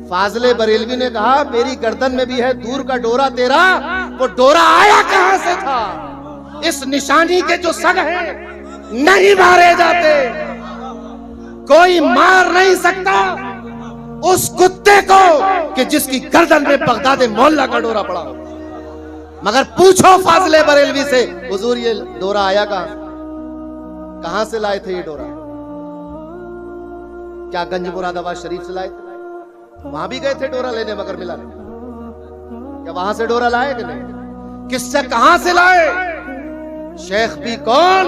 فاضل بریلوی نے کہا میری گردن میں بھی ہے دور کا ڈورا تیرا، وہ ڈورا آیا کہاں سے تھا؟ اس نشانی کے جو سگ ہیں نہیں مارے جاتے، کوئی مار نہیں سکتا اس کتے کو کہ جس کی گردن میں بغداد مولا کا ڈورا پڑا ہو۔ مگر پوچھو فاضل بریلوی سے، حضور یہ ڈورا آیا کہاں سے لائے تھے؟ یہ ڈورا کیا گنج مراد آباد شریف سے لائے تھے؟ وہاں بھی گئے تھے ڈورا لینے مگر ملا نہیں۔ کیا وہاں سے ڈورا لائے کہ نہیں؟ کس سے کہاں سے لائے؟ شیخ بھی کون؟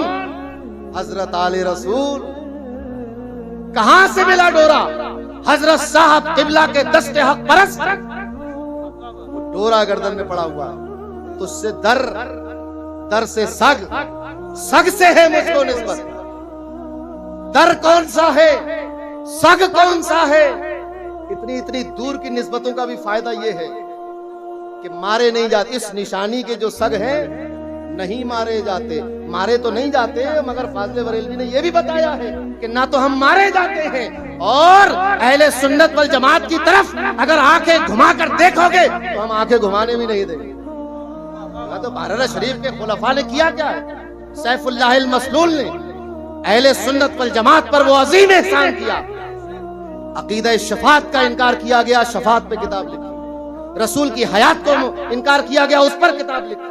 حضرت آل رسول۔ کہاں سے ملا ڈورا؟ حضرت صاحب قبلہ کے دست حق پرست، وہ ڈورا گردن میں پڑا ہوا ہے تو اس سے در سے سگ سے ہے مجھ کو نسبت۔ در کون سا ہے، سگ کون سا ہے؟ اتنی دور کی نسبتوں کا بھی فائدہ یہ ہے کہ مارے نہیں جاتے۔ اس نشانی کے جو سگ ہیں نہیں مارے جاتے، مارے تو نہیں جاتے، مگر فاضل بریلوی نے یہ بھی بتایا ہے کہ نہ تو ہم مارے جاتے ہیں، اور اہل سنت والجماعت کی طرف اگر آنکھیں گھما کر دیکھو گے تو ہم آنکھیں گھمانے بھی نہیں دیں گے۔ تو بحرہ شریف کے خلفاء نے کیا کیا ہے؟ سیف اللہ المسلول نے اہل سنت والجماعت پر وہ عظیم احسان کیا۔ عقیدہ شفاعت کا انکار کیا گیا، شفاعت پہ کتاب لکھی۔ رسول کی حیات کو انکار کیا گیا، اس پر کتاب لکھی۔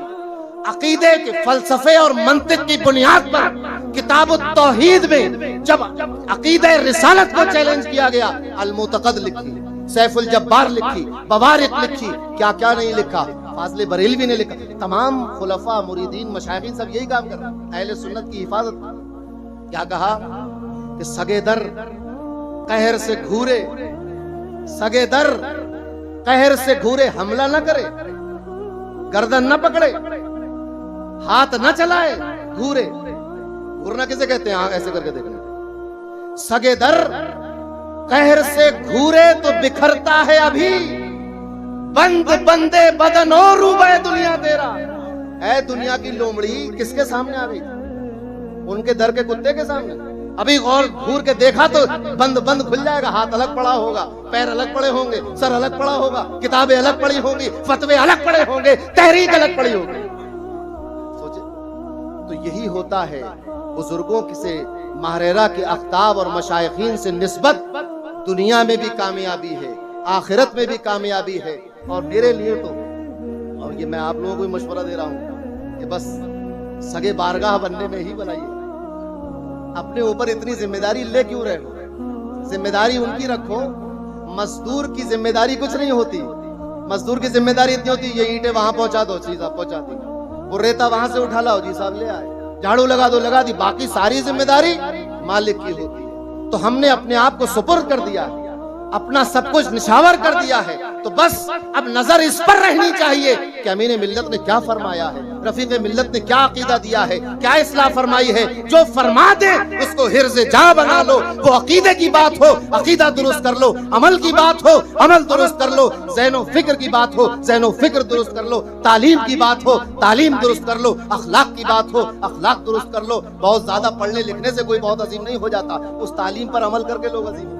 عقیدے کے فلسفے اور منطق کی بنیاد پر کتاب التوحید میں جب عقیدہ رسالت کو چیلنج کیا گیا، المعتقد لکھی، سیف الجبار لکھی، بوارق لکھی، کیا کیا نہیں لکھا؟ فاضل بریلوی نے لکھا۔ تمام خلفاء، مریدین، مشائخین سب یہی کام کر رہے ہیں، اہل سنت کی حفاظت۔ کیا کہا کہ سگے در قہر سے گھورے، سگے در قہر سے گھورے، حملہ نہ کرے، گردن نہ پکڑے، ہاتھ نہ چلائے، گھورے۔ گھورنا کسے کہتے ہیں؟ ایسے کر کے دیکھنا۔ سگے در قہر سے گھورے تو بکھرتا ہے ابھی، بند بندے بدن اور روبے دنیا تیرا۔ اے دنیا کی لومڑی کس کے سامنے آ گئی؟ ان کے در کے کتے کے سامنے۔ ابھی غور گھور کے دیکھا تو بند کھل جائے گا، ہاتھ الگ پڑا ہوگا، پیر الگ پڑے ہوں گے، سر الگ پڑا ہوگا، کتابیں الگ پڑی ہوں گی، فتوے الگ پڑے ہوں گے، تحریک الگ پڑی ہوگی۔ سوچے تو یہی ہوتا ہے بزرگوں سے ماہرہ کے اقطاب اور مشائخین سے نسبت۔ دنیا میں بھی کامیابی ہے، آخرت میں بھی کامیابی ہے۔ اور میرے لیے تو، اور یہ میں آپ لوگوں کو مشورہ دے رہا ہوں کہ بس سگے بارگاہ بننے میں ہی بنائیے۔ اپنے اوپر اتنی ذمہ داری لے کیوں رہے ہو؟ ذمہ داری ان کی رکھو۔ مزدور کی ذمہ داری کچھ نہیں ہوتی، مزدور کی ذمہ داری اتنی ہوتی یہ اینٹیں وہاں پہنچا دو، جی صاحب پہنچا دی، وہ ریتا وہاں سے اٹھا لاؤ، جی صاحب لے آئے، جھاڑو لگا دو، لگا دی، باقی ساری ذمہ داری مالک کی ہوتی ہے۔ تو ہم نے اپنے آپ کو سپرد کر دیا، اپنا سب کچھ نشاور کر دیا ہے، تو بس اب نظر اس پر رہنی چاہیے کہ امین ملت نے کیا فرمایا ہے، رفیق ملت نے کیا عقیدہ دیا ہے، کیا اصلاح فرمائی ہے۔ جو فرما دے اس کو حرز جاں بنا لو، وہ عقیدے کی بات ہو عقیدہ درست کر لو، عمل کی بات ہو عمل درست کر لو، ذہن و فکر کی بات ہو ذہن و فکر درست کر لو، تعلیم کی بات ہو تعلیم درست کر لو، اخلاق کی بات ہو اخلاق درست کر لو۔ بہت زیادہ پڑھنے لکھنے سے کوئی بہت عظیم نہیں ہو جاتا، اس تعلیم پر عمل کر کے لوگ عظیم